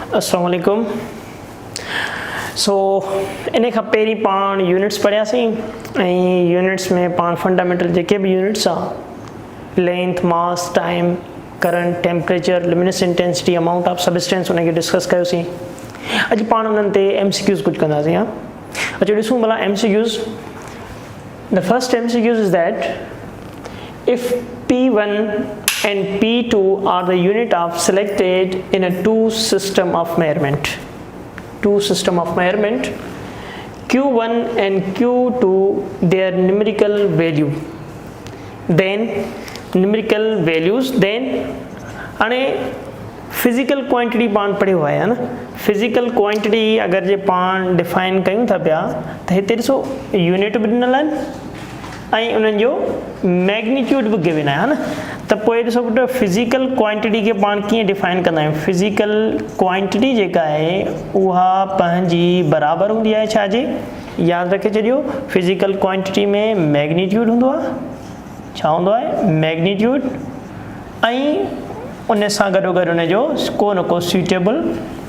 अस्सलाम वालेकुम। सो इन खां पहिरीं पाण यूनिट्स पढ़ियासीं ऐं यूनिट्स में पाण फंडामेंटल जेके भी यूनिट्स आहे length, mass, time, current, temperature, luminous intensity, amount of substance उनखे डिस्कस कयोसीं। अॼु पाण उन्हनि ते MCQs कुझु कंदासीं। हा अचो ॾिसूं भला MCQs। The first MCQs is that if P1 and P2 are the unit of selected in a two system of measurement, Q1 and Q2 their numerical value, then numerical values, then हाणे physical quantity पाण पढ़ियो आहे न। Physical quantity अगर जे पाण define कयूं था पिया त हिते ॾिसो यूनिट बि ॾिनल आहिनि ऐं उन्हनि जो मैग्नीट्यूड बि गिवन आहे न। त पोइ ॾिसो पुटु फिजिकल क्वांटिटी खे पाण कीअं डिफाइन कंदा आहियूं। फिजिकल क्वांटिटी जेका आहे उहा पंहिंजी बराबरि हूंदी आहे छाजे, यादि रखे छॾियो फिजिकल क्वांटिटी में मैग्नीट्यूड हूंदो आहे। छा हूंदो आहे? मैग्नीट्यूड। ऐं उन सां गॾोगॾु उनजो को न को सूटेबल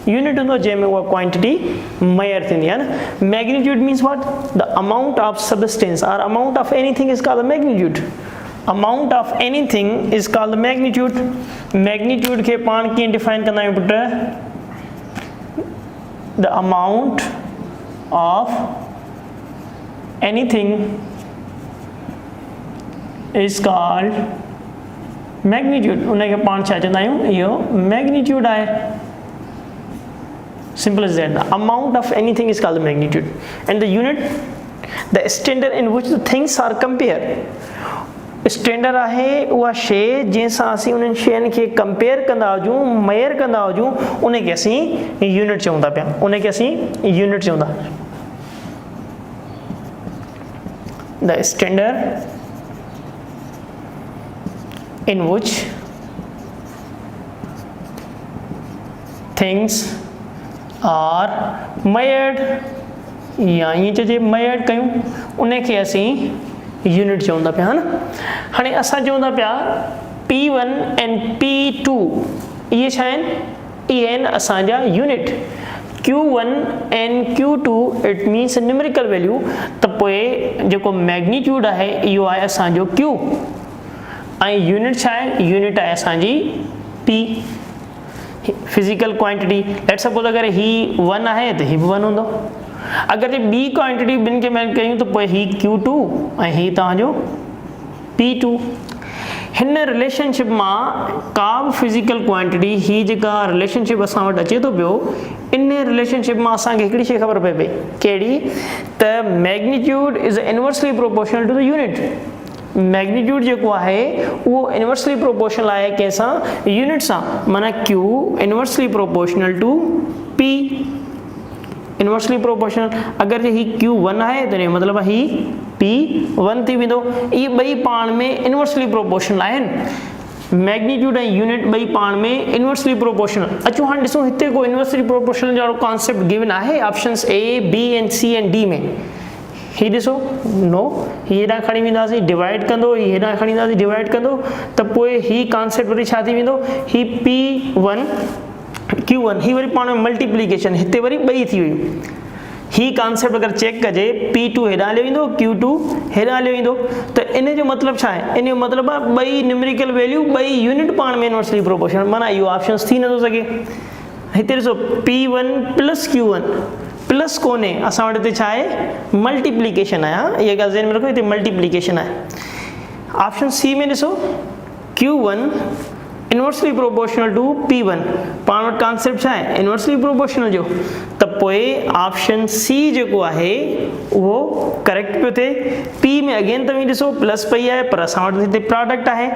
यूनिट हूंदो जंहिंमें उहा क्वांटिटी मेयर थींदी आहे न। Magnitude means what? The amount of substance और amount of anything is called magnitude. Amount of anything is called magnitude. Magnitude खे पाण कीअं डिफाइन कंदा आहियूं पुट? The amount of anything is called magnitude. उनखे पाण छा चवंदा आहियूं? इहो मैग्नीट्यूड आहे। Simple as that. The amount of anything is called the magnitude, and the unit, the standard in which the things are compared. Standard आहे उहा शइ जंहिंसां असीं उन्हनि शयुनि खे कंपेयर कंदा हुजूं, मेयर कंदा हुजूं, उनखे असीं यूनिट चऊं था पिया। उनखे असीं यूनिट चऊं था। The standard in which things are measured या ईअं चइजे measured कयूं, उनखे असीं यूनिट चऊं था पिया। हा न। हाणे असां चऊं था पिया P1 and P2 इहे छा आहिनि? इहे आहिनि असांजा unit. Q1 and Q2 it means numerical value. त पोइ जेको मैग्नीट्यूड आहे इहो आहे असांजो Q ऐं यूनिट छा आहे? यूनिट आहे असांजी P। Physical quantity let's suppose अगर ही 1 आहे त ही बि 1 हूंदो। अगर जे ॿी क्वांटिटी ॿिनि खे मेजर कयूं त पोइ ही Q2 ऐं ही तव्हांजो P2। हिन रिलेशनशिप मां का बि फिजिकल क्वांटिटी ही जेका रिलेशनशिप असां वटि अचे थो पियो, इन रिलेशनशिप मां असांखे हिकिड़ी शइ ख़बर पए पई। कहिड़ी? त magnitude is inversely proportional to the unit. Magnitude जेको आहे उहो इनवर्सली प्रोपोर्शनल आहे कंहिंसां? यूनिट सां। माना Q inversely proportional to P। Inversely proportional. अगर जे ही Q1 आहे त मतिलबु ही P1 थी वेंदो। इहे ॿई पाण में इनवर्सली प्रोपोर्शनल आहिनि। मैग्नीट्यूड ऐं यूनिट ॿई पाण में इनवर्सली प्रोपोर्शनल। अचो हाणे ॾिसूं हिते को इनवर्सली प्रोपोर्शनल जो कॉन्सेप्ट गिवन आहे options A, B and C and D में। ही ॾिसो नो, ही हेॾां खणी वेंदासीं डिवाइड कंदो, ही हेॾां खणी वेंदासीं डिवाइड कंदो, त पोइ ही कॉन्सेप्ट वरी छा थी वेंदो? ही P1 Q1 ही वरी पाण में मल्टीप्लिकेशन, हिते वरी ॿई थी वियूं। ही कॉन्सेप्ट अगर चेक कजे P2 हेॾां हलियो वेंदो, Q2 हेॾां हलियो वेंदो। त इन जो मतिलबु छा आहे? इन जो मतिलबु आहे ॿई न्यूमेरिकल वैल्यू, ॿई यूनिट पाण में इनवर्सली प्रोपोर्शनल। माना इहो ऑप्शंस थी नथो सघे। हिते ॾिसो P1 प्लस Q1 प्लस कोन्हे, असां वटि हिते छा आहे? मल्टीप्लिकेशन आहे। हा इहा ॻाल्हि ज़हन में रखो, हिते मल्टीप्लिकेशन आहे। ऑप्शन C में ॾिसो Q1 inversely proportional to P1। पाण वटि कॉन्सेप्ट छा आहे? इनवर्सली प्रोपोर्शनल जो। त पोइ ऑप्शन C जेको आहे उहो करेक्ट पियो थिए। P में अगेन तव्हां ॾिसो प्लस पई आहे, पर असां वटि हिते प्रोडक्ट आहे।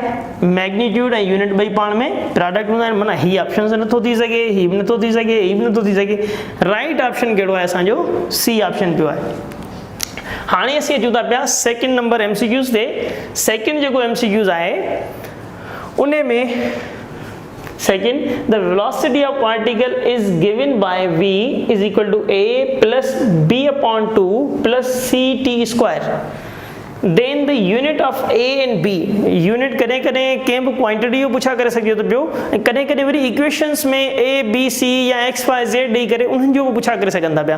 मैग्नीट्यूड ऐं यूनिट ॿई पाण में प्रोडक्ट हूंदा आहिनि। माना ही ऑप्शन नथो थी सघे, ही बि नथो थी सघे, ही बि नथो थी सघे। राइट ऑप्शन कहिड़ो आहे? असांजो C ऑप्शन पियो आहे। हाणे असीं अचूं था पिया सेकेंड नंबर MCQs ते। सेकेंड जेको MCQs आहे उन में second, the velocity of particle is given by V is equal to A plus B upon 2 plus CT square. Then the unit of A and B, unit कॾहिं कॾहिं कंहिं बि quantity जो पुछा करे सघियो त पियो, ऐं कॾहिं कॾहिं वरी इक्वेशन्स में ए बी सी या एक्स वाई ज़ेड ॾेई करे उन्हनि जो बि पुछा करे सघनि था पिया।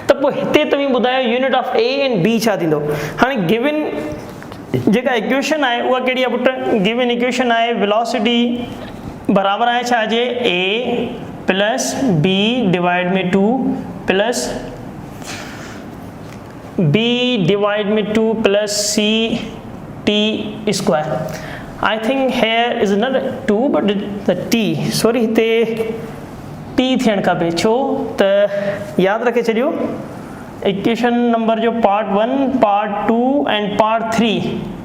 त पोइ हिते तव्हां ॿुधायो unit of A and B छा थींदो। हाणे गिवन जेका इक्वेशन आहे उहा कहिड़ी आहे पुट, गिवन इक्वेशन आहे वेलोसिटी बराबरि आहे छा जे ए प्लस बी डिवाइड में 2 प्लस b डिवाइड में 2 plus c t square. I think here is not 2 but the t, sorry हिते t थियणु खपे, छो त यादि रखे छॾियो इक्वेशन नंबर जो पार्ट 1 पार्ट 2 एंड पार्ट 3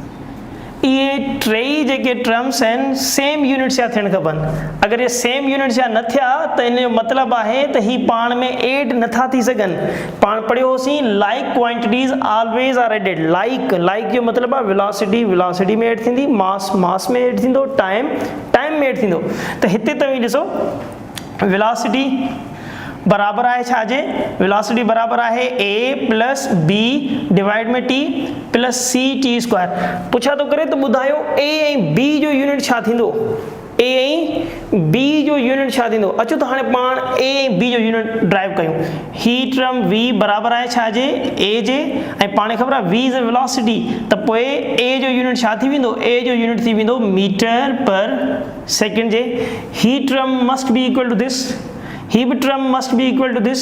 ये टई जेके टर्म्स आहिनि सेम यूनिट जा थियणु खपनि। अगरि ये सेम यूनिट जा न थिया त इन जो मतिलबु आहे त ही पाण में एड नथा थी सघनि। पाण पढ़ियो होसीं like quantities always are added. Like जो मतिलबु आहे वेलोसिटी में एड थींदी, मास में एड थींदो, टाइम में एड थींदो। त हिते तव्हां ॾिसो वेलोसिटी बराबर आहे छा जे, वेलोसिटी बराबर आहे a प्लस बी डिवाइड में t plus C T square. पुछा तो करे तो ॿुधायो a ऐं b जो यूनिट छा थींदो, a ऐं b जो यूनिट छा थींदो। अचो त हाणे पाण a ऐं b जो यूनिट ड्राइव कयूं। ही टर्म v बराबर आहे छा जे a जे, ऐं पाण ख़बर आहे v इज़ अ वेलोसिटी, त पोइ a जो यूनिट छा थी वेंदो, a जो यूनिट थी वेंदो मीटर पर सेकेंड जे। ही term must be equal to this, ही बि term must be equal to this,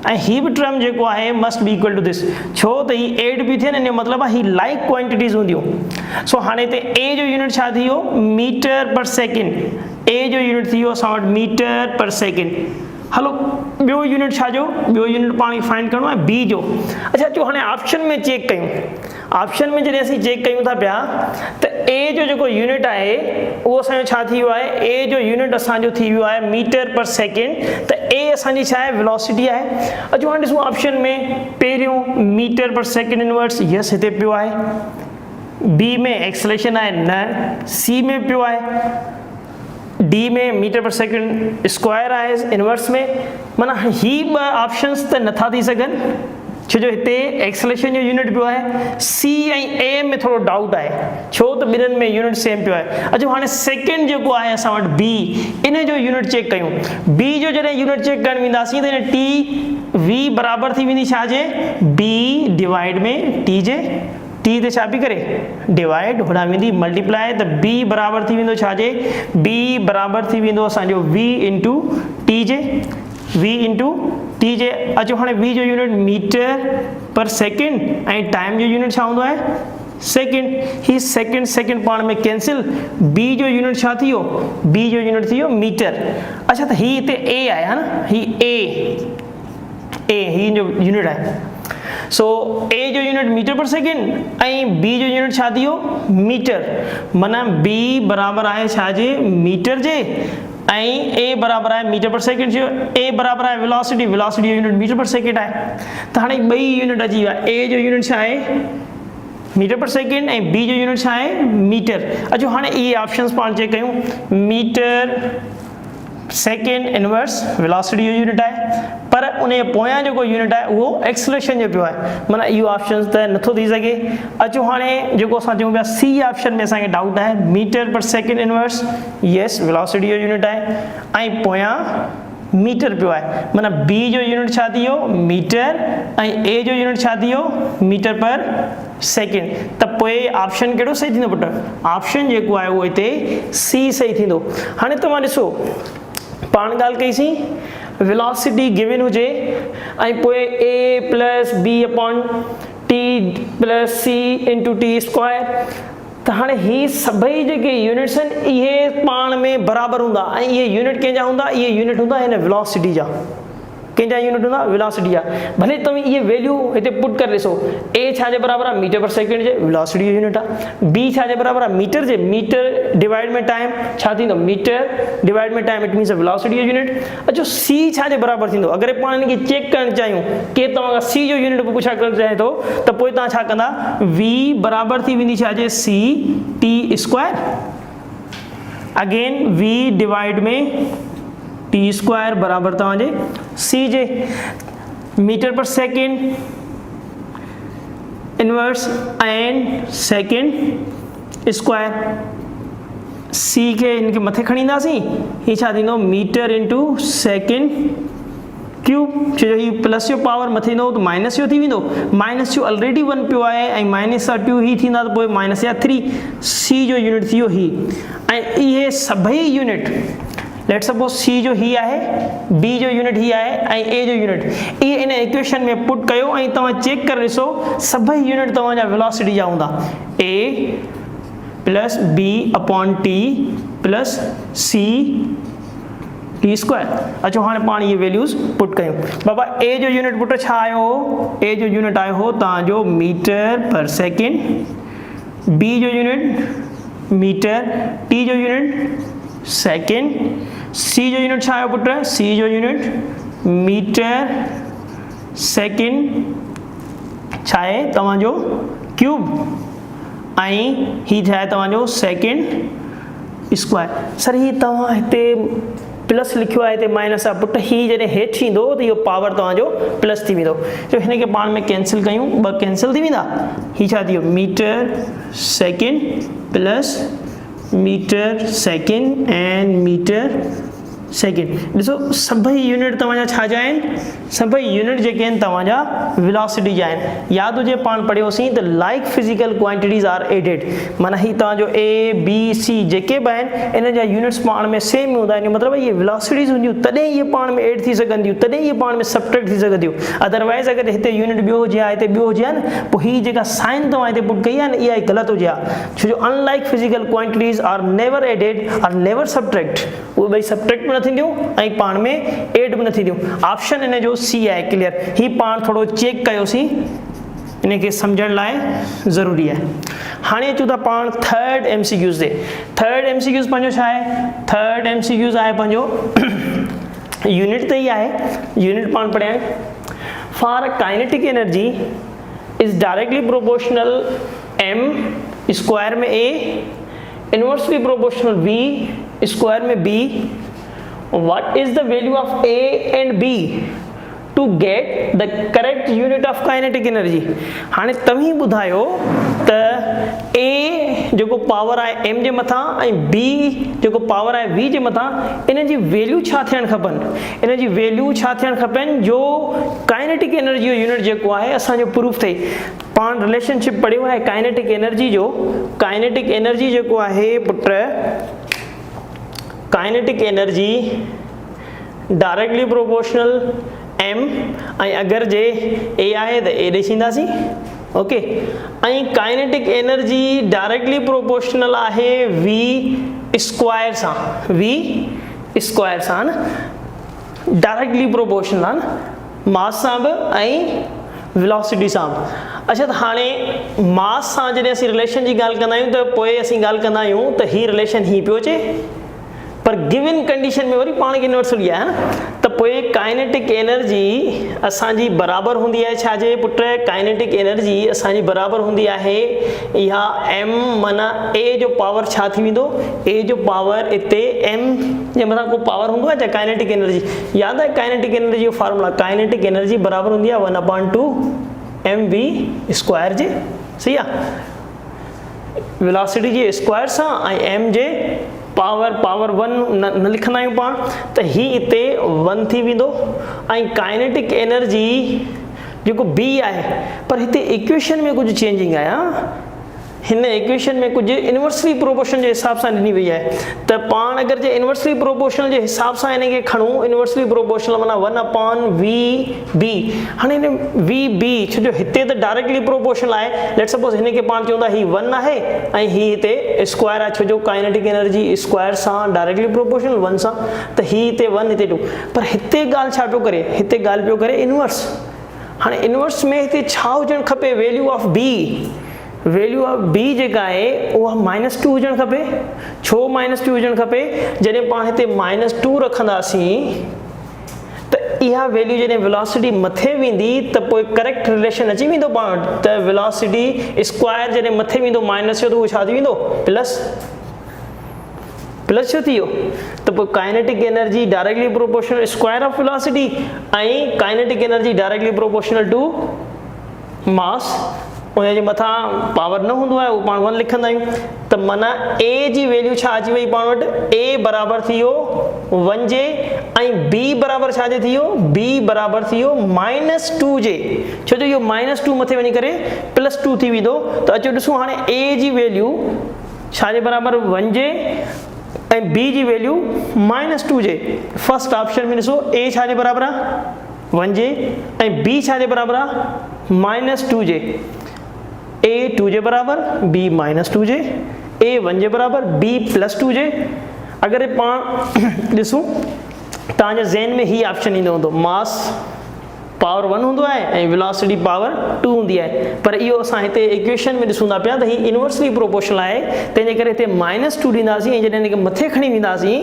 ऐं ही बि टर्म जेको आहे must be equal to this, छो त ही एड बि थियनि, इन जो मतिलबु आहे ही लाइक क्वांटिटीज़ हूंदियूं। सो हाणे हिते a जो यूनिट छा थी वियो मीटर पर सेकेंड, a जो यूनिट थी वियो असां वटि मीटर पर सेकेंड। हलो ॿियो यूनिट छा जो, ॿियो यूनिट पाण खे फाइंड करिणो आहे b जो। अच्छा अचो हाणे ऑप्शन में चेक कयूं। ऑप्शन में जॾहिं असीं चेक कयूं था पिया त a जो जेको यूनिट आहे उहो असांजो छा थी वियो आहे, a जो यूनिट असांजो थी वियो आहे मीटर पर सेकेंड, त a असांजी छा आहे वेलोसिटी आहे। अचो हाणे ॾिसूं ऑप्शन में पहिरियों metre per second inverse, yes हिते पियो आहे, b में एक्सेलरेशन आहे न, c में पियो आहे, d में मीटर पर सेकेंड स्क्वायर आहे इनवर्स में। माना ही ॿ ऑप्शंस त नथा थी सघनि, छो जो हिते एक्सेलरेशन जो यूनिट पियो आहे, c ऐं a में थोरो डाउट आहे, छो त ॿिन्हिनि में यूनिट सेम पियो आहे। अचो हाणे सेकेंड जेको आहे असां वटि b, इन जो यूनिट चेक कयूं। b जो जॾहिं यूनिट चेक करणु वेंदासीं त हिन t v बराबरि थी वेंदी छा जे b डिवाइड में t जे, t ते छा पई करे डिवाइड, होॾां वेंदी मल्टीप्लाई, त b बराबरि थी वेंदो छा जे, b बराबरि थी वेंदो असांजो v इंटू टी जे, v इंटू टी जे। अचो हाणे v जो यूनिट मीटर पर सेकेंड ऐं टाइम जो यूनिट छा हूंदो आहे सेकेंड, ही सेकेंड पाण में कैंसिल, b जो यूनिट छा थी वियो, b जो यूनिट थी वियो मीटर। अच्छा त ही हिते a आहे हा न, ही a ही जो यूनिट आहे। सो a जो यूनिट मीटर पर सेकेंड ऐं b जो यूनिट छा थी वियो मीटर, माना b बराबरि आहे छा जे मीटर जे, ऐं a बराबरि आहे मीटर पर सेकेंड जो, a बराबरि आहे वेलोसिटी जो यूनिट मीटर पर सेकेंड आहे। त हाणे ॿई यूनिट अची विया, a जो यूनिट छा आहे मीटर पर सेकेंड ऐं b जो यूनिट छा आहे मीटर। अचो हाणे इहे ऑप्शंस पाण चेक कयूं। मीटर सेकेंड इनवर्स वेलोसिटी जो यूनिट आहे, पर उन जे पोयां जेको यूनिट आहे उहो एक्सेलरेशन जो पियो आहे, माना इहो ऑप्शन त नथो थी सघे। अचो हाणे जेको असां चऊं पिया सी ऑप्शन में असांखे डाउट आहे, metre per second inverse yes velocity जो यूनिट आहे, ऐं पोयां मीटर पियो आहे, माना b जो यूनिट छा थी वियो मीटर ऐं a जो यूनिट छा थी वियो मीटर पर सेकेंड। त पोइ ऑप्शन कहिड़ो सही थींदो पुट, ऑप्शन जेको आहे उहो हिते सी सही थींदो। हाणे तव्हां ॾिसो पाण ॻाल्हि कईसीं वेलोसिटी गिवन हुजे ऐं पोइ a plus B upon T plus C into T square, त हाणे ही सभई जेके यूनिट्स आहिनि इहे पाण में बराबरि हूंदा, ऐं इहे यूनिट कंहिंजा हूंदा, इहे यूनिट हूंदा हिन वेलोसिटी जा, कंहिंजा यूनिट हूंदा वेलोसिटी जा। भले तव्हां इहे वैल्यू हिते पुट करे ॾिसो, a छा जे बराबरि आहे मीटर पर सेकेंड जे वेलोसिटी जो यूनिट आहे, b छा जे बराबरि आहे मीटर जे, मीटर डिवाइड में टाइम छा थींदो मीटर डिवाइड में टाइम, इट मीन्स वेलोसिटी जो यूनिट। अचो c छा जे बराबरि थींदो, अगरि पाण हिनखे चेक करणु चाहियूं के तव्हां c जो यूनिट पुछा करणु चाहे थो त पोइ तव्हां छा कंदा, v बराबरि थी वेंदी छा जे c T square, again v divide में टी स्क्वायर बराबरि तव्हांजे c जे, metre per second inverse and second square C के इनके मथे खणी ईंदासीं ही छा थींदो मीटर इंटू सेकेंड क्यूब छो जो ही प्लस जो पावर मथे ईंदो त माइनस जो थी वेंदो माइनस जो ऑलरेडी 1 पियो आहे ऐं माइनस सां 2 ही थींदा त पोइ माइनस या 3 सी जो यूनिट थी वियो ही ऐं इहे सभई यूनिट लेट सपोज सी जो ही आहे बी जो यूनिट ही आहे ऐं ए जो यूनिट इहे इन इक्वेशन में पुट कयो ऐं तव्हां चेक करे ॾिसो सभई यूनिट तव्हांजा वेलोसिटी जा हूंदा A plus B upon T plus C T square अचो हाँ पाण ये वैल्यूज़ पुट कयूं बाबा ए जो यूनिट पुट छा आयो हो ए जो यूनिट आयो हो तव्हांजो मीटर पर सेकेंड बी जो यूनिट मीटर टी जो यूनिट सेकेंड सी जो यूनिट छा आयो पुट सी जो यूनिट मीटर सेकेंड छा आहे तव्हांजो क्यूब ऐं ही छा आहे तव्हांजो सेकेंड स्क्वायर सर ही तव्हां हिते प्लस लिखियो आहे हिते माइनस आहे पुट ही जॾहिं हेठि ईंदो त इहो पावर तव्हांजो प्लस थी वेंदो जो हिन खे पाण में कैंसिल कयूं ॿ कैंसिल थी वेंदा ही छा थी वियो metre second plus metre second and metre second ॾिसो सभई यूनिट तव्हांजा छा जा आहिनि सभई यूनिट जेके आहिनि तव्हांजा वेलोसिटी जा आहिनि यादि हुजे पाण पढ़ियोसीं त like physical quantities are added माना ही तव्हांजो ए बी सी जेके बि आहिनि इन जा यूनिट्स पाण में सेम हूंदा आहिनि मतिलबु इहे वेलोसिटीज़ हूंदियूं तॾहिं इहे पाण में एड थी सघंदियूं तॾहिं इहे पाण में सबट्रैक्ट थी सघंदियूं अदरवाइज़ अगरि हिते यूनिट ॿियो हुजे हा हिते ॿियो हुजे हा न पोइ ही जेका साइन तव्हां हिते पुट कई आहे न इहा ई ग़लति हुजे हा छो जो unlike physical quantities are never added are never subtract उहे ॿई सबट्रैक्ट बि न थींदियूं ऐं पाण में एड बि न थींदियूं ऑप्शन इन जो सी आहे क्लियर ही पाण थोरो चेक कयोसीं इन खे सम्झण लाइ ज़रूरी आहे हाणे अचूं था पाण थर्ड MCQs ते थर्ड MCQs पंहिंजो छा आहे थर्ड MCQs आहे पंहिंजो यूनिट ते ई आहे यूनिट पाण पढ़िया आहिनि for kinetic energy is directly proportional m square में a inversely proportional b square में b what is the value of A and B to get the correct unit of kinetic energy हाणे तव्हीं ॿुधायो त A जेको power आहे M जे मथां ऐं B जेको पावर आहे V जे मथां इन जी वैल्यू छा थियणु खपनि इन जी वैल्यू छा थियणु खपनि जो काइनेटिक एनर्जी जो यूनिट जेको आहे असांजो प्रूफ थिए पाण रिलेशनशिप पढ़ियो आहे काइनेटिक एनर्जी जो काइनेटिक एनर्जी जेको आहे put kinetic energy directly proportional m ऐं अगरि जे a आहे त a ॾेसींदासीं ओके ऐं काइनेटिक एनर्जी डायरेक्टली प्रोपोर्शनल आहे v स्क्वायर सां न डायरेक्टली प्रोपोर्शनल आहे न मास सां बि ऐं वेलोसिटी सां बि अच्छा त हाणे मास सां जॾहिं असीं रिलेशन जी ॻाल्हि कंदा आहियूं त पोइ असीं ॻाल्हि कंदा आहियूं त ही रिलेशन ही पियो अचे पर गिवन कंडीशन में वरी पाण खे यूनिवर्सल आहे न त पोइ काइनेटिक एनर्जी असांजी बराबरि हूंदी आहे छाजे पुट काइनेटिक एनर्जी असांजी बराबरि हूंदी आहे इहा m माना a जो पावर छा थी वेंदो a जो पावर हिते m जे मथां को पावर हूंदो आहे छा काइनेटिक एनर्जी यादि आहे काइनेटिक एनर्जी जो फॉर्मूला काइनेटिक एनर्जी बराबरि हूंदी आहे 1/2 mv स्क्वायर जे सही आहे वेलोसिटी जे स्क्वायर सां ऐं m जे पावर 1 न लिखंदा आहियूं पाण त ही हिते 1 थी वेंदो ऐं काइनेटिक एनर्जी जेको B आहे पर हिते इक्वेशन में कुझु चेंजिंग आहे हिन इक्वेशन में कुझु इनवर्सली प्रोपोर्शन जे हिसाब सां ॾिनी वई आहे त पाण अगरि जे इनवर्सली प्रोपोर्शनल जे हिसाब सां हिन खे खणूं इनवर्सली प्रोपोर्शनल माना 1/VB हाणे हिन VB छो जो हिते त डायरेक्टली प्रोपोर्शनल आहे लेट सपोज हिन खे पाण चवंदा ही 1 आहे ऐं ही हिते स्क्वायर आहे छो जो काइनेटिक एनर्जी स्क्वायर सां डायरेक्टली प्रोपोर्शनल 1 सां त ही हिते 1 हिते 2 पर हिते ॻाल्हि छा पियो करे हिते ॻाल्हि पियो करे इनवर्स हाणे इनवर्स में हिते छा हुजणु खपे value of B value of B जेका आहे उहा -2 हुजणु खपे छो -2 हुजणु खपे जॾहिं पाण हिते -2 रखंदासीं त इहा वैल्यू जॾहिं वेलोसिटी मथे वेंदी त पोइ करेक्ट रिलेशन अची वेंदो पाण त वेलोसिटी स्क्वायर जॾहिं मथे वेंदो माइनस जो त उहो छा थी वेंदो प्लस छो थी वियो त पोइ kinetic energy directly proportional square of velocity ऐं kinetic energy directly proportional to mass उनजे मथां पावर न हूंदो आहे, उहो पाण 1 लिखंदा आहियूं। त माना ए जी वैल्यू छा अची वई पाण वटि, ए बराबरि थी वियो 1 जे, ऐं बी बराबरि छा जे थी वियो, बी बराबरि थी वियो -2 जे, छो जो इहो -2 मथे वञी करे +2 थी वेंदो। त अचो ॾिसूं हाणे ए जी वैल्यू छा जे बराबरि 1 जे ऐं बी जी वैल्यू -2 जे। फर्स्ट ऑप्शन में ॾिसो ए छा जे बराबरि आहे 1 जे ऐं बी छा जे बराबरि आहे -2 जे। ए 2 जे बराबरि, बी -2 जे, ए 1 जे बराबरि, बी +2 जे। अगरि पाण ॾिसूं तव्हांजे ज़हन में ही ऑप्शन ईंदो हूंदो, मास पावर 1 हूंदो आहे ऐं वेलोसिटी पावर 2 हूंदी आहे, पर इहो असां हिते इक्वेशन में ॾिसूं था पिया त ही इनवर्सली प्रोपोर्शनल आहे, तंहिंजे करे हिते -2 ॾींदासीं ऐं जॾहिं हिनखे मथे खणी वेंदासीं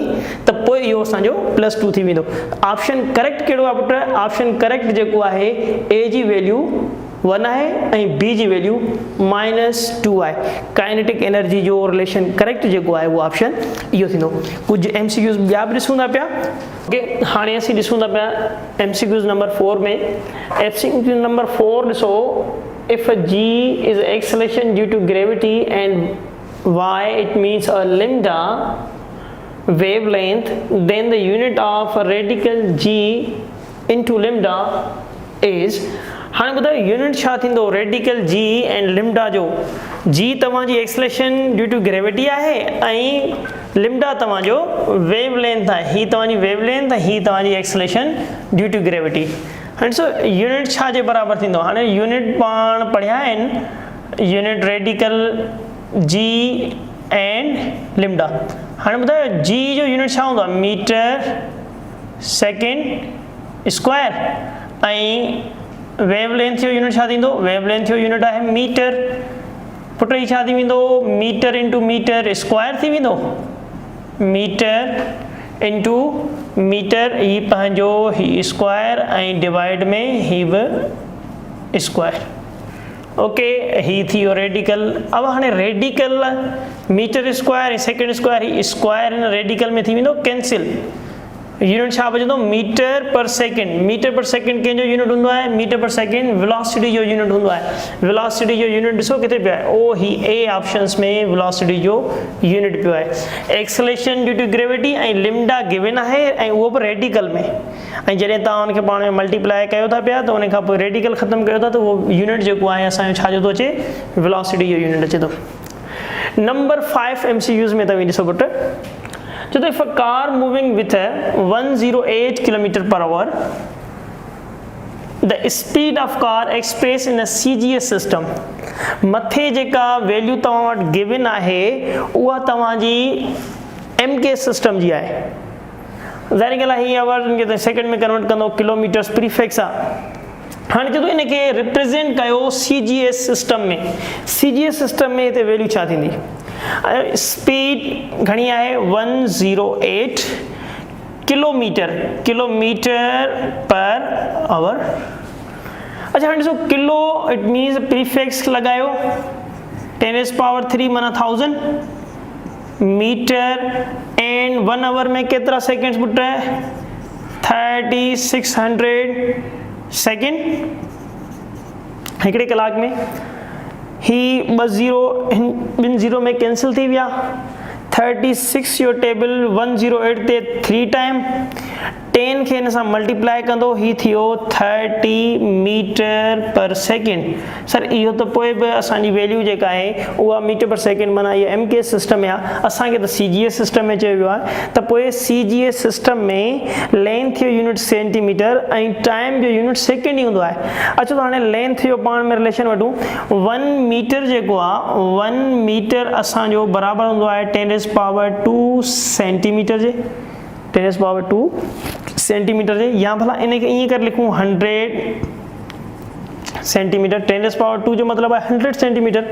त पोइ इहो असांजो +2 थी वेंदो। ऑप्शन करेक्ट कहिड़ो आहे पुट, ऑप्शन करेक्ट जेको आहे ए जी वैल्यू 1 आहे ऐं बी जी वैल्यू -2 आहे। काइनेटिक एनर्जी जो रिलेशन करेक्ट जेको आहे उहो ऑप्शन इहो थींदो। कुझु MCQs ॿिया बि ॾिसूं था पिया। ओके, हाणे असीं ॾिसूं था पिया MCQs नंबर 4 में। MCQ नंबर 4 ॾिसो, if a g is acceleration due to gravity and y it means a lambda wavelength, then the unit of radical g into lambda is। हाणे ॿुधायो यूनिट छा थींदो रेडिकल जी एंड लिम्डा जो। जी तव्हांजी acceleration due to gravity आहे ऐं लिम्डा तव्हांजो wavelength आहे। ही तव्हांजी वेवलेंथ, ही तव्हांजी एक्सलेशन ड्यू टू ग्रेविटी। हाणे ॾिसो यूनिट छा जे बराबरि थींदो, हाणे यूनिट पाण पढ़िया आहिनि, यूनिट रेडिकल जी एंड लिम्डा। हाणे ॿुधायो जी जो यूनिट छा हूंदो आहे, मीटर सेकेंड स्क्वायर, ऐं वेवलेंथ जो यूनिट छा थींदो, वेवलेंथ जो यूनिट आहे मीटर। पुट ही छा थी वेंदो, मीटर इंटू मीटर स्क्वायर थी वेंदो, मीटर इंटू मीटर ही पंहिंजो ही स्क्वायर ऐं डिवाइड में ही बि स्क्वायर। ओके, ही थी वियो रेडिकल। अब हाणे रेडिकल मीटर स्क्वायर ऐं सेकेंड स्क्वायर, ही स्क्वायर इन रेडिकल में थी वेंदो कैंसिल। यूनिट छा बचंदो, metre per second. Metre per second कंहिंजो यूनिट हूंदो आहे, मीटर पर सेकेंड वेलोसिटी जो यूनिट हूंदो आहे। वेलोसिटी जो यूनिट ॾिसो किथे पियो आहे, ओ ही ए ऑप्शंस में वेलोसिटी जो यूनिट पियो आहे। एक्सलेशन ड्यू टू ग्रेविटी ऐं लिम्डा गिवन आहे ऐं उहो बि रेडिकल में, ऐं जॾहिं तव्हां हुनखे पाण में मल्टीप्लाई कयो था पिया त उन खां पोइ रेडिकल ख़तमु कयो था त उहो यूनिट जेको आहे असांजो छा जो थो अचे, वेलोसिटी जो यूनिट अचे थो। नंबर 5 MCQs में तव्हां ॾिसो put, so if a car moving with a 108 km/h, the speed of car expressed in a CGS system। मथे जेका वैल्यू तव्हां वटि गिवन आहे उहा तव्हांजी MK सिस्टम जी आहे। ज़ाहिर ॻाल्हि आहे, हीअ अवर सेकेंड में कन्वर्ट कंदो, किलोमीटर्स प्रीफिक्स आहे। हाणे जॾहिं इनखे रिप्रेज़ेंट कयो CGS सिस्टम में, CGS सिस्टम में हिते वैल्यू छा थींदी, स्पीड घणी आहे 108 किलोमीटर पर आवर। अच्छा हाणे ॾिसो किलो इट मीन्स प्रीफिक्स लॻायो 10⁻³ माना 1000 मीटर एंड 1 आवर में केतिरा सेकेंड्स पुट, 3600 सेकेंड। हिकिड़े कलाक में ही 2 0 में कैंसिल थी विया। 36 जो टेबल 108 ते 3 टाइम, 10 खे हिन सां मल्टीप्लाई कंदो, ही थियो 30 मीटर पर सेकेंड। सर इहो त पोइ बि असांजी वैल्यू जेका आहे उहा मीटर पर सेकेंड माना इहा MK सिस्टम में आहे, असांखे त CGS सिस्टम में चयो वियो आहे। त पोइ CGS सिस्टम में लेंथ जो यूनिट सेंटीमीटर ऐं टाइम जो यूनिट सेकेंड ई हूंदो आहे। अचो त हाणे लेंथ जो पाण में रिलेशन वठूं। 1 मीटर जेको आहे, 1 मीटर असांजो बराबरि हूंदो आहे 10⁻² सेंटीमीटर जे, 10⁻² सेंटीमीटर जे, या भला इनखे ईअं करे लिखूं 100 सेंटीमीटर। 10⁻² जो मतिलबु आहे 100 सेंटीमीटर।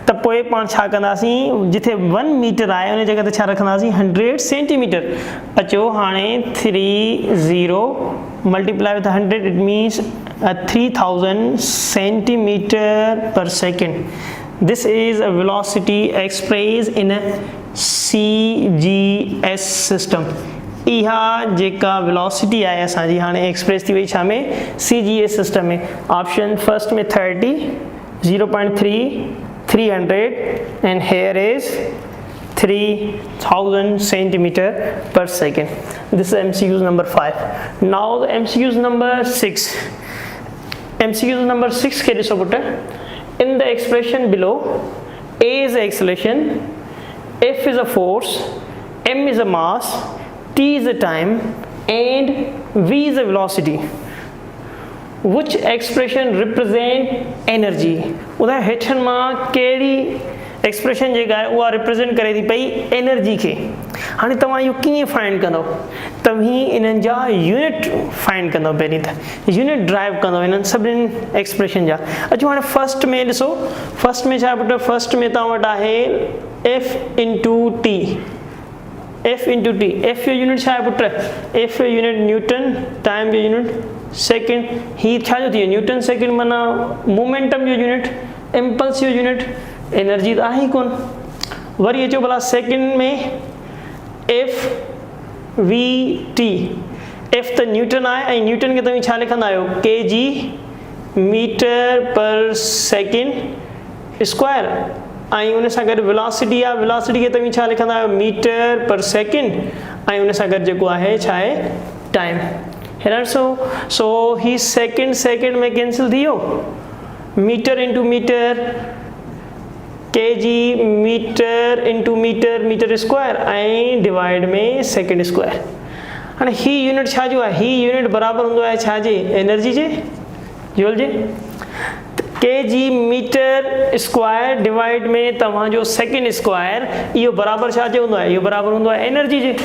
त पोइ पाण छा कंदासीं, जिथे 1 मीटर आहे उन जॻह ते छा रखंदासीं 100 सेंटीमीटर। अचो हाणे 30 multiply with 100 it means 3000 centimetre पर second. This is a velocity expressed in a CGS system। इहा जेका वेलोसिटी आहे असांजी हाणे एक्सप्रेस थी वई छा में, CGS सिस्टम में। ऑप्शन फर्स्ट में 30, 0.3 300 and here is 3000 centimeter per second. This is MCQ number 5. Now the MCQ number 6. MCQ number 6 के डिसोपुटर in the expression below, A is the acceleration, F is a force, M is a mass, T is a time and V is a velocity. Which expression represent energy? उधर हेठन मां केड़ी expression जेका है उहा represent करे थी पई energy खे. हाणे तव्हां इहो कीअं फाइंड कंदव? तव्हीं इन्हनि जा यूनिट फाइंड कंदव. पहिरीं त यूनिट ड्राइव कंदव इन्हनि सभिनी एक्सप्रेशन जा. अचो हाणे फर्स्ट में ॾिसो. फर्स्ट में छा पुट? फर्स्ट में तव्हां वटि आहे F into T. F into T. F जो यूनिट छा आहे पुट? एफ जो यूनिट न्यूटन, टाइम जो यूनिट सेकेंड. ही छा जो थी वियो? न्यूटन सेकेंड माना मोमेंटम जो यूनिट, इम्पल्स जो यूनिट, एनर्जी तो आहे ही कोन. वरी अचो भला सेकेंड में एफ वी टी. एफ त न्यूटन आहे ऐं न्यूटन खे तव्हीं छा लिखंदा आहियो? के G metre per second square. ऐं उन सां गॾु वेलोसिटी आहे. वेलोसिटी खे तव्हीं छा लिखंदा आहियो? Metre per second. ऐं उन सां गॾु जेको आहे छा आहे? टाइम. हेॾा सो ही सेकेंड में कैंसिल थी वियो. Metre into metre, K G metre into metre, metre square ऐं डिवाइड में सेकेंड स्क्वायर. हाणे ही यूनिट छा जो आहे? ही यूनिट बराबरि हूंदो आहे छा जे? एनर्जी जे, जूल जे. के जी मीटर स्क्वायर डिवाइड में तव्हांजो सेकेंड स्क्वायर, इहो बराबरि छा जे हूंदो आहे? इहो बराबरि हूंदो आहे एनर्जी जे.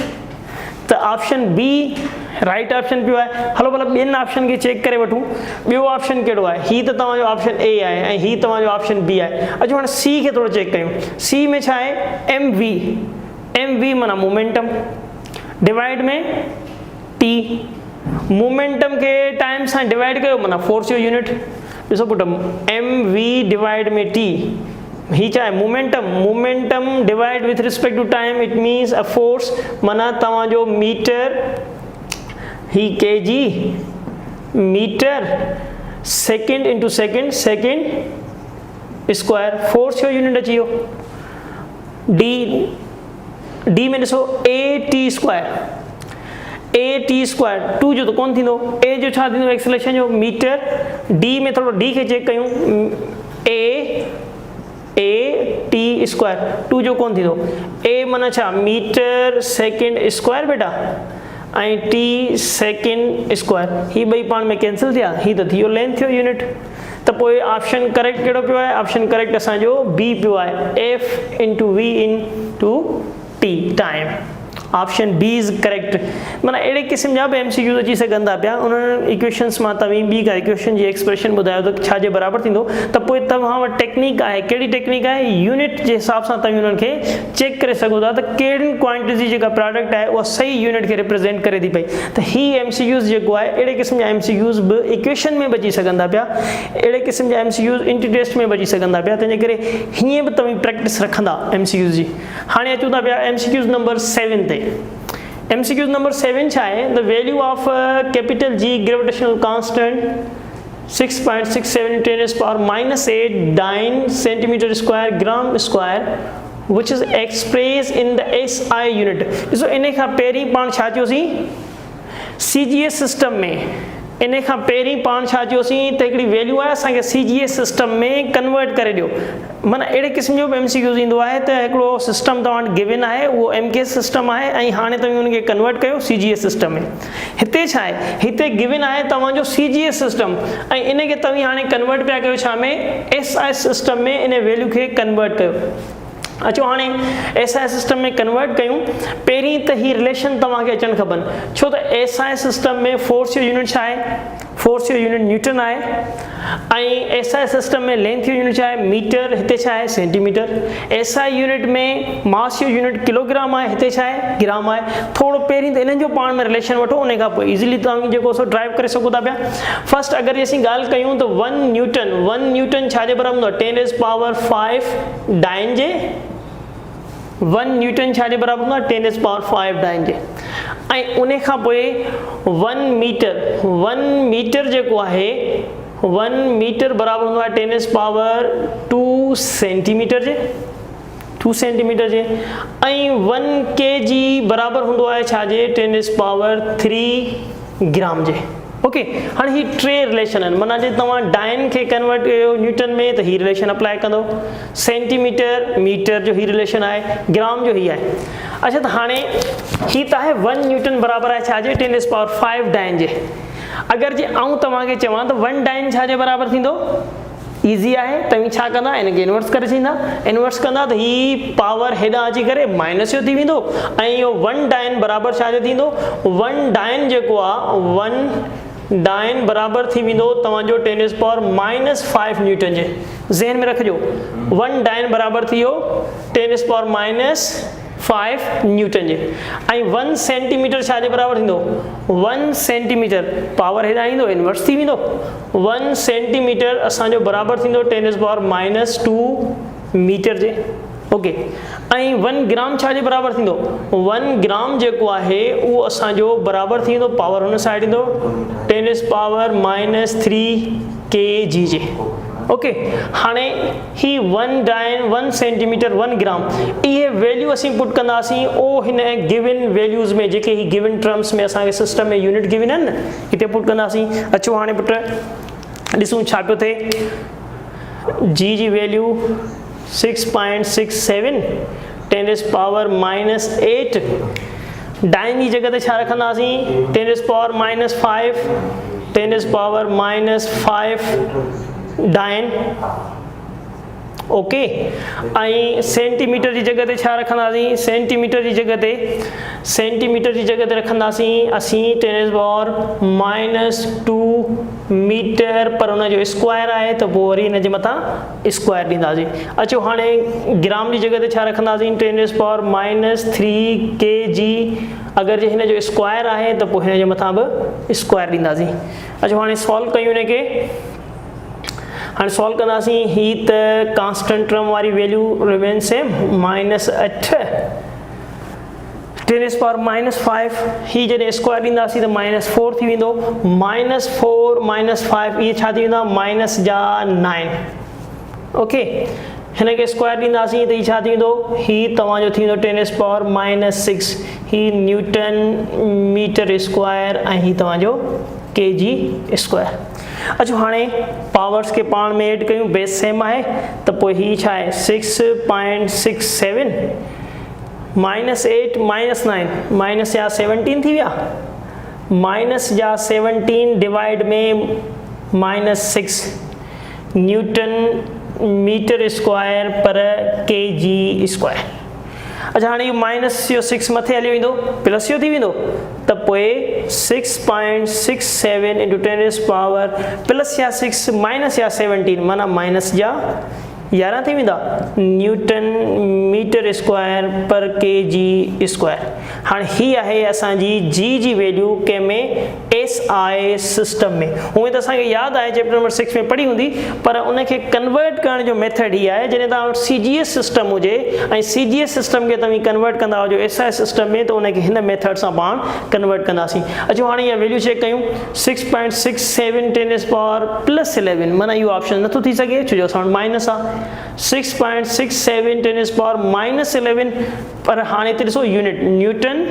त ऑप्शन बी राइट ऑप्शन पियो आहे. हलो भला ॿियनि ऑप्शन खे चेक करे वठूं. ॿियो ऑप्शन कहिड़ो आहे? ही त तव्हांजो ऑप्शन ए आहे ऐं ही तव्हांजो ऑप्शन बी आहे. अचो हाणे सी खे थोरो चेक कयूं. सी में छा आहे? M V. एम वी माना मोमेंटम डिवाइड में टी. मोमेंटम खे टाइम सां डिवाइड कयो माना फोर्स जो यूनिट. ॾिसो पुट, एम वी डिवाइड में टी. ही छा आहे? Momentum. Momentum divide with respect to time, it means a force. माना तव्हांजो मीटर, ही K G metre second into second, second square. Force जो यूनिट अची वियो. डी. डी में ॾिसो A T square. A T square. To जो त कोन थींदो. ए जो छा थींदो? एक्सेलरेशन जो मीटर. डी में थोरो डी खे चेक कयूं. ए टी स्क्वायर. टू जो कोन थींदो. ए माना छा? मीटर सेकेंड स्क्वायर बेटा ऐं टी सेकेंड स्क्वायर. ही ॿई पाण में कैंसिल थिया. ही त थी वियो लेंथ जो यूनिट. त पोइ ऑप्शन करेक्ट कहिड़ो पियो आहे? ऑप्शन करेक्ट असांजो बी पियो आहे. F into V into T, time. Option B is correct. माना अहिड़े क़िस्म जा बि MCQ अची सघनि था पिया. उन्हनि इक्वेशन्स मां तव्हीं ॿी का इक्वेशन जी एक्सप्रेशन ॿुधायो त छा जे बराबरि थींदो. त पोइ तव्हां वटि टेक्निक आहे. कहिड़ी टेक्निक आहे? यूनिट जे हिसाब सां तव्हीं उन्हनि खे चेक करे सघो था त कहिड़ी क्वांटिटी जी जेका प्रोडक्ट आहे उहा सही यूनिट खे रिप्रेज़ेंट करे थी पई. त ही MCQs जेको आहे अहिड़े क़िस्म जा MCQs बि इक्वेशन में बि अची सघनि था पिया. अहिड़े क़िस्म जा MCQs इंटी टेस्ट में बि अची सघनि था पिया. तंहिंजे करे हीअं बि तव्हीं प्रैक्टिस रखंदा MCQs जी. हाणे अचूं था पिया MCQs नंबर 7 ते. MCQ नंबर 7 छा आहे? The value of capital G gravitational constant 6.67 10⁻⁻8 9 centimetre square gram square which is expressed in the SI unit. ॾिसो इन खां पहिरीं पाण छा चयोसीं? CGS सिस्टम में. इन खां पहिरीं पाण छा चयोसीं? त हिकिड़ी वैल्यू आहे असांखे CGS सिस्टम में कन्वर्ट करे ॾियो. माना अहिड़े क़िस्म जो बि MCQ ईंदो आहे त हिकिड़ो सिस्टम तव्हां वटि गिवन आहे, उहो MK सिस्टम आहे ऐं हाणे तव्हीं हुनखे कन्वर्ट कयो CGS सिस्टम में. हिते छा आहे? हिते गिवन आहे तव्हांजो CGS सिस्टम ऐं इनखे तव्हीं हाणे कन्वर्ट पिया कयो छा में? SI सिस्टम में इन वैल्यू खे कन्वर्ट कयो. अचो हाणे SI सिस्टम में कन्वर्ट कयूं. पहिरीं त ही रिलेशन तव्हांखे अचणु खपनि. छो त SI सिस्टम में फोर्स जो यूनिट छा आहे? फोर्स जो यूनिट न्यूटन आहे ऐं SI सिस्टम में लेंथ जो यूनिट छा आहे? मीटर. हिते छा आहे? सेंटीमीटर. SI यूनिट में मास जो यूनिट किलोग्राम आहे. हिते छा आहे? ग्राम आहे. थोरो पहिरीं त इन्हनि जो पाण में रिलेशन वठो, उन खां पोइ इज़िली तव्हां जेको सो ड्राइव करे सघो था पिया. फर्स्ट अगरि असीं ॻाल्हि कयूं त 1 न्यूटन छा जे बराबरि हूंदो आहे? 10⁵ डाइन जे. 1 न्यूटन छा जे बराबरि हूंदो आहे? 10⁵ डाइन जे. ऐं उन खां पोइ 1 मीटर जेको आहे 1 मीटर बराबर हूंदो आहे 10 पावर 2 सेंटीमीटर जे 2 सेंटीमीटर जे ऐं 1 kg बराबर हूंदो आहे छाजे 10 पावर 3 ग्राम जे ओके हाँ ही टे रिलेशन आहिनि माना जे तव्हां डाइन खे कन्वर्ट कयो न्यूटन में तो ही रिलेशन अप्लाई कंदो सेंटीमीटर मीटर जो ही रिलेशन आहे ग्राम जो ही आहे अच्छा तो हाँ ही तो है 1 न्यूटन बराबर है छाजे 10 पावर 5 डाइन जे अगर जे आऊं तव्हांखे चवां तो 1 डाइन छाजे बराबर थींदो ईज़ी है तव्हीं छा कंदा इनके इन्वर्स करे छॾींदा इन्वर्स कंदा तो ही पावर हेॾां अची करे माइनस जो थी वेंदो ऐं इहो 1 डाइन बराबर छा जो थींदो 1 डाइन जेको आहे 1 डाइन बराबर थी वेंदो तव्हांजो 10 पावर -5 न्यूटन जे ज़हन में रखिजो 1 डाइन बराबर थी वियो 10 पावर -5 न्यूटन जे ऐं 1 सेंटीमीटर छाजे बराबर थींदो 1 सेंटीमीटर पावर हेॾां ईंदो इन्वर्स थी वेंदो 1 सेंटीमीटर असांजो बराबर थींदो 10 पावर -2 मीटर जे ओके ऐं 1 ग्राम छाजे बराबर थींदो 1 ग्राम जेको आहे उहो असांजो बराबर थींदो पावर हुन साइड ईंदो 10 पावर -3 kg जे ओके हाणे ही 1 डाइन 1 सेंटीमीटर 1 ग्राम ये वैल्यू असीं पुट कंदासीं ओ हिन गिवन वैल्यूज़ में जेके ही गिवन टर्म्स में असांखे सिस्टम में यूनिट गिवन आहिनि न हिते पुट कंदासीं अचो हाणे पुट ॾिसूं छा पियो थिए जी जी वैल्यू 6.67 10 पावर -8 डाइन जी जगह ते छा रखंदासीं 10 पावर -5 10 पावर -5 डाइन ओके ऐं सेंटीमीटर जी जगह ते छा रखंदासीं सेंटीमीटर जी जगह ते रखंदासीं असीं 10 पावर -2 मीटर पर उनजो स्क्वायर आहे त पोइ वरी हिन जे मथां स्क्वायर ॾींदासीं अचो हाणे ग्राम जी जगह ते छा रखंदासीं 10 पावर -3 kg अगरि जे हिन जो स्क्वायर आहे त पोइ हिन जे मथां बि स्क्वायर ॾींदासीं अचो हाणे सॉल्व कयूं हिनखे हाँ सॉल्व कंदासीं ही त कांस्टेंट टर्म वारी वैल्यू रिमेन सेम -8 10 पावर -5 ही जॾहिं स्क्वायर ॾींदासीं त -4 थी वेंदो -4 -5 इहे छा थी वेंदा माइनस जा 9 ओके हिन खे स्क्वायर ॾींदासीं त ही छा थी वेंदो ही तव्हांजो थी वेंदो 10 पावर -6 ही न्यूटन मीटर स्क्वायर ऐं ही तव्हांजो kg स्क्वायर अच्छा हाँ पावर्स के पाण में ऐड कयूं बेस सेम है तो पोइ ही छा है 6.67 -8 -9 माइनस या 17 थी विया माइनस जा 17 डिवाइड में -6 न्यूटन मीटर स्क्वायर पर kg स्क्वायर अच्छा हाँ माइनस जो 6 मथे हली वेंदो प्लस जो थी वेंदो त पोइ 6.67 इंटू 10 पावर प्लस या 6 माइनस या 17 माना माइनस जा 11 थी वेंदा न्यूटन मीटर स्क्वायर पर kg स्क्वायर हाँ ही आहे असांजी जी जी वैल्यू कंहिंमें SI सिस्टम में उहे त असांखे यादि आहे चैप्टर नंबर 6 में पढ़ी हूंदी पर उनखे कन्वर्ट करण जो मेथड ही आहे जॾहिं तव्हां वटि CGS सिस्टम हुजे ऐं CGS सिस्टम खे तव्हीं कन्वर्ट कंदा हुजो SI सिस्टम में त उनखे हिन मेथड सां पाण कन्वर्ट कंदासीं अचो हाणे इहा वैल्यू चेक कयूं 6.67 10 पावर +11 माना इहो ऑप्शन नथो थी सघे छो जो असां वटि माइनस आहे 6.67 10 पावर -11 पर हाणे हिते ॾिसो unit newton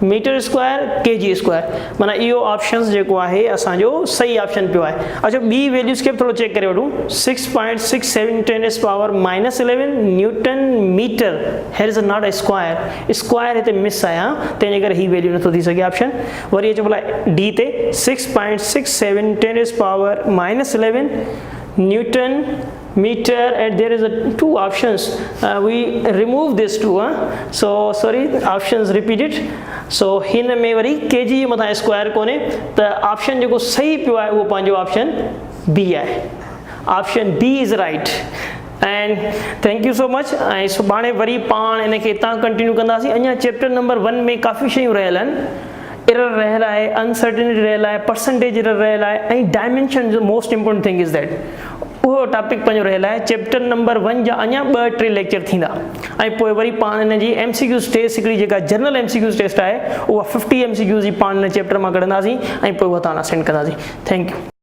metre square kg square माना इहो ऑप्शंस जेको आहे असांजो सही ऑप्शन पियो आहे अच्छा ॿी वैल्यूज़ खे बि थोरो चेक करे वठूं 6.67 10 power -11 newton metre here is not a square हिते मिस आहे तंहिंजे करे ही वैल्यू नथो थी सघे ऑप्शन वरी अचो भला डी ते 6.67 10 power -11 Newton meter and there is a two options we remove this two so sorry options repeated so hin में वरी kg मथा स्क्वायर कोने त ऑप्शन जेको सही पियो आहे उहो पंहिंजो ऑप्शन बी आहे option B is right and thank you so much ऐं सुभाणे वरी पाण इनखे हितां कंटिन्यू कंदासीं अञा चैप्टर नंबर 1 में काफ़ी शयूं रहियल आहिनि एरर रहियल आहे अनसर्टेनिटी रहियल आहे परसेंटेज एरर रहियल आहे ऐं डायमेंशन जो most important thing is that उहो टॉपिक पंहिंजो रहियल आहे चैप्टर नंबर 1 जा अञा 2-3 लेक्चर थींदा ऐं पोइ वरी पाण हिन जी MCQs टेस्ट हिकिड़ी जेका जनरल MCQs टेस्ट आहे उहा 50 MCQs जी पाण हिन चैप्टर मां कढंदासीं ऐं पोइ उहा तव्हां सेंड कंदासीं थैंक यू